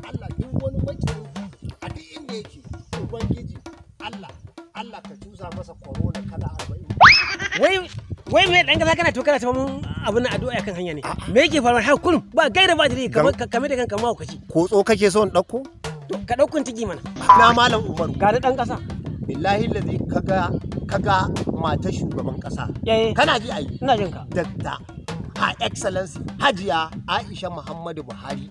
Allah duk wani makiyin a duk inda yake ubangiji Allah ka tusa masa corona kala 40. Wai me dan kaza kana to kana ta mun abun addu'a kan hanya ne. Me yake faruwa har kullum ba gaira ba jiri kamar da kanka ma hukaci. Kotso kake so in dauko? To ka daukun tigi mana. Na malam Umaru. Ga da dan kasa. Billahi lazi kaga matar shugaban kasa. Kana ji ai? Ina jin ka. Dakta Her Excellency Hajiya Aisha Muhammadu Buhari.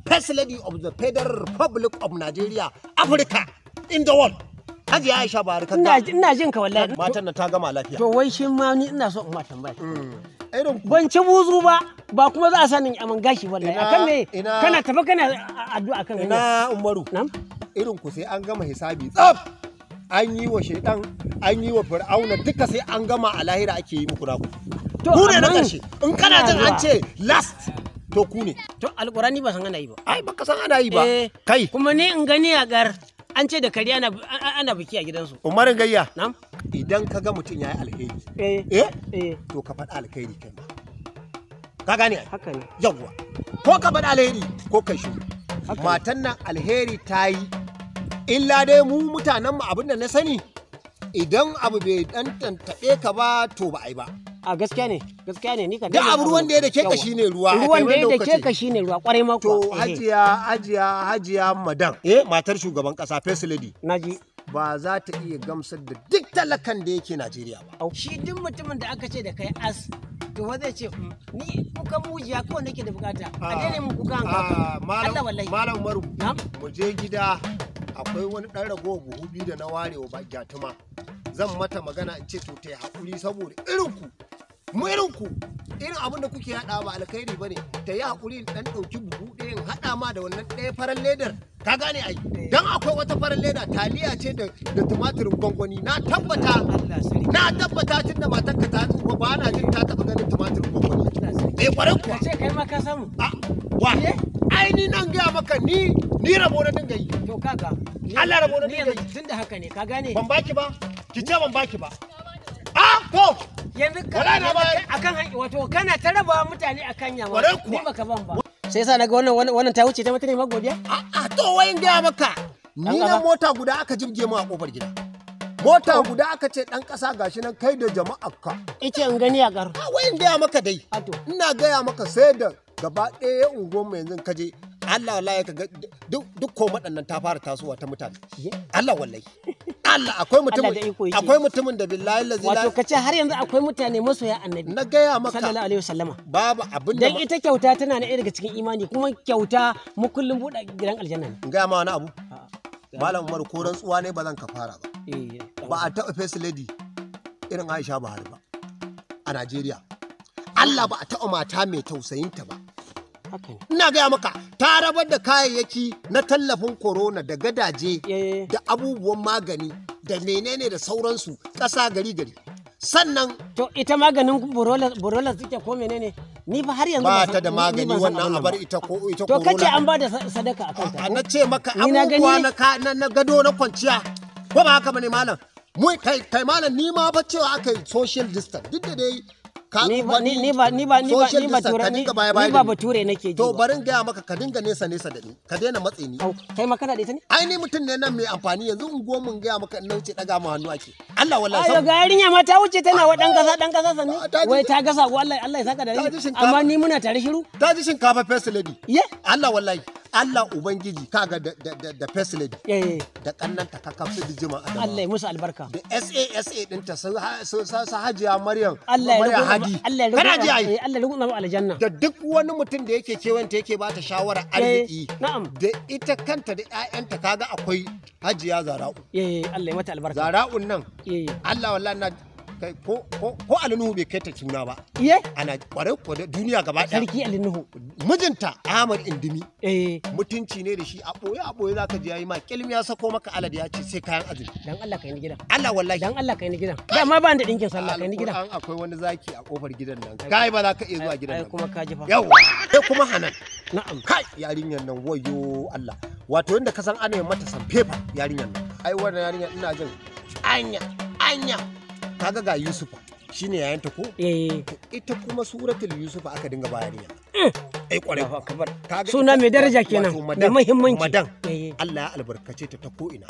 First Lady of the Federal Republic of Nigeria, Africa, in the world. Hajiya Aisha Buhari kaga. Ina jin ka wallahi. Matan nan ta gama lafiya. To wai shin ma ni ina so in ma tambaya. Ban ci buzu ba kuma za a sanin aman gashi wallahi. Akan me kana tafi kana addu'a kan hanya. Ina Umaru. Na'am. Irin ku sai an gama hisabi tsaf. An yi wa shaidan, an yi wa fir'auna duka sai an gama a lahira ake yi muku naku. Ku ne na ƙarshe. In kana jin an ce last to ku ne. To alƙurani ba san ana yi ba. Ai baka san ana yi ba. Kai. Kuma ni in gani a gar an ce da kari ana biki a gidansu. Umarin Gayya. Na'am. Idan ka ga mutum ya yi alheri. To ka faɗi alheri kai ma. Ka gane ai? Haka ne. Yawwa. Ko ka faɗi alheri ko kai shiru. Matan nan alheri ta yi. Illa dai mu mutanen mu abin da na sani idan abu bai dan tantabe ka ba to ba ai ba. A gaskiya ne ni kan. Da abu ruwan da ya dake ka shine ruwa. Ruwan da ya dake ka shine ruwa kwarai ma kuwa. To hajiya madan matar shugaban kasa First Lady. Naji. Ba za ta iya gamsar da duk talakan da yake Najeriya ba. Shi duk mutumin da aka ce da kai as to wa zai ce ni kukan mujiya kawai nake da bukata. A daina mun kukan kaka. Allah wallahi. Malam Umaru. Mu je gida. Akwai wani ɗan ragowa buhu biyu da na ware wa gyatuma zan mata magana in ce to ta yi haƙuri saboda irin abin da kuke haɗa ba alkhairi ba ne ta yi haƙuri ɗan ɗauki buhu ɗaya in haɗa ma da wannan ɗaya farar ledar ka gane ai dan akwai wata farar leda taliya ce da tumatirin gwangwani na tabbata tun da matarka ta tsufa ba na jin ta taɓa ganin tumatirin gwangwani kwarai kuwa ce kai ma ka samu wa ai ni nan gaya maka ni rabo na dinga yi to kaga Allah rabo na dinga yi tunda haka ne ka gane ban baki ba ki ce ban baki ba to yanzu ka akan wato kana ta raba mutane akan yamma ni baka ban ba sai yasa naga wannan ta wuce ta mutane ma godiya to wayin gaya maka ni na mota guda aka jibge mu a kofar gida mota guda aka ce dan kasa gashi nan kai da jama'arka ice in gani a gar wayin gaya maka dai ina gaya maka sai da gaba ɗaya unguwar mu yanzu kaje Allah wallahi ka ga duk ko madannan ta fara tasowa ta mutane Allah wallahi Allah akwai mutumin da billahi lazi wato kace har yanzu akwai mutane masoya annabi na gaya maka sallallahu alaihi wasallama babu abin da dan ita kyauta tana na daga cikin imani kuma kyauta mu kullum buɗe gidan aljanna ne gaya ma wani abu malam Umar ko rantsuwa ne ba zan ka fara ba ba a taɓa First Lady irin Aisha Buhari ba a Najeriya Allah ba a taɓa mata mai tausayinta ba ina gaya maka ta rabar da kayayyaki na tallafin corona da gadaje da abubuwan magani da menene da sauransu ƙasa gari sannan to ita maganin borolas suke ko menene ni fa har yanzu ba ta da magani wannan abar ita corona to kace an ba da sadaka akan ta na ce maka abubuwa na gado na kwanciya ko ba haka bane malam mu kai malam ni ma ba cewa aka social distance duk da dai ni ba bature nake ji to barin gaya maka ka dinga nesa da ni ka daina matse ni kai ma kana da ita ne ai ni mutum ne nan mai amfani yanzu unguwar mun gaya maka in wuce daga mu hannu ake Allah wallahi ai ga yarinya ma ta wuce tana wa dan kasa sanni wai ta gasa ko Allah ya saka da ni amma ni muna tare shiru ta ji shinkafa First Lady Allah wallahi Allah ubangiji kaga da First Lady da kannanta ka kafsu dijima Allah ya musu albarka da SASA dinta su Hajiya Maryam kana ji ai Allah ya rubuta aljanna da duk wani mutum da yake kewanta yake ba ta shawara arziki da ita kanta da ƴaƴanta kaga akwai Hajiya Zara'u Allah ya mata albarka Zara'un nan Allah wallahi na kai ko Alinuhu bai kai ta suna ba ana kware ko da duniya gaba ɗaya sarki Alinuhu mijinta Ahmad Indimi mutunci ne da shi a boye zaka ji yayi ma kilmi ya sako maka alad ya ce sai kayan azumi dan Allah kai ni gidan Allah wallahi dan Allah kai ni gidan dama ba da dinkin sallah kai ni gidan akwai wani zaki a kofar gidan nan kai ba za ka iya zuwa gidan nan kuma ka ji fa yawa sai kuma Hanan na'am kai yarinyar nan wayo Allah wato yanda ka san ana mata sanfefa yarinyar nan ai wannan yarinyar ina jin anya kaga ga Yusufa shine yayanta ko ita kuma suratul Yusufa aka dinga bayaniya ai kwarai suna mai daraja kenan da muhimmanci madan Allah ya albarkace ta ta ko ina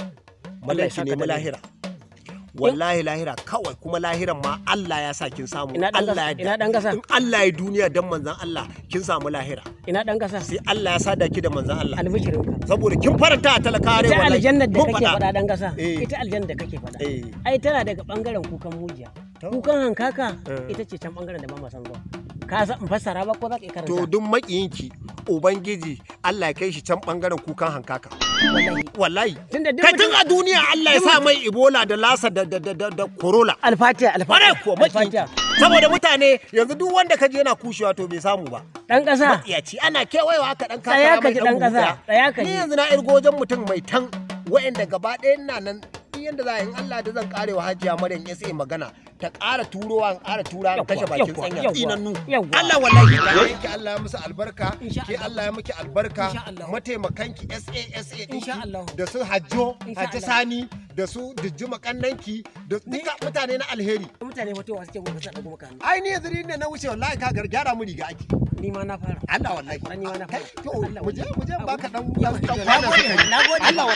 malaki ne lahira wallahi lahira kawai kuma lahiran ma Allah ya sa kin samu Allah ya ina dan kasa in Allah ya duniya dan manzon Allah kin samu lahira ina dan kasa sai Allah ya sada ki da manzon Allah albishirinka saboda kin faranta a talakare wallahi ita aljanna da kake faɗa dan kasa ita aljanna da kake faɗa ai tana daga bangaren kukan mujiya kukan hankaka ita ce can bangaren da ba ma san zuwa ka san fassara ba ko za ka karanta to duk makiyinki ubangiji Allah ya kai shi can bangaren kukan hankaka wallahi kai tun a duniya Allah ya sa mai Ebola da lasa da Corolla alfatiya ko makiyinki saboda mutane yanzu duk wanda kaje yana kushewa to bai samu ba dan kasa makiyaci ana kewayewa haka dan kasa mai dan kasa ni yanzu na irgojen mutum mai tan wa'anda gaba ɗaya ina nan yanda za a yi Allah da zan karewa hajiya Maryam ya sai magana ta ƙara turowa an ƙara tura an kashe bakin tsanya tsinannu Allah wallahi ki Allah ya musu albarka ki Allah ya miki albarka mataimakanki SASA insha Allah da su Hajjo Hajji Sani da su Dijjuma kannanki da duka mutane na alheri mutane mutuwa suke gobe sa dago maka ai ni yanzu ne na wuce wallahi ka gyara mu riga ake ni ma na fara Allah wallahi ni ma na fara to mu je baka dan kwana sai Allah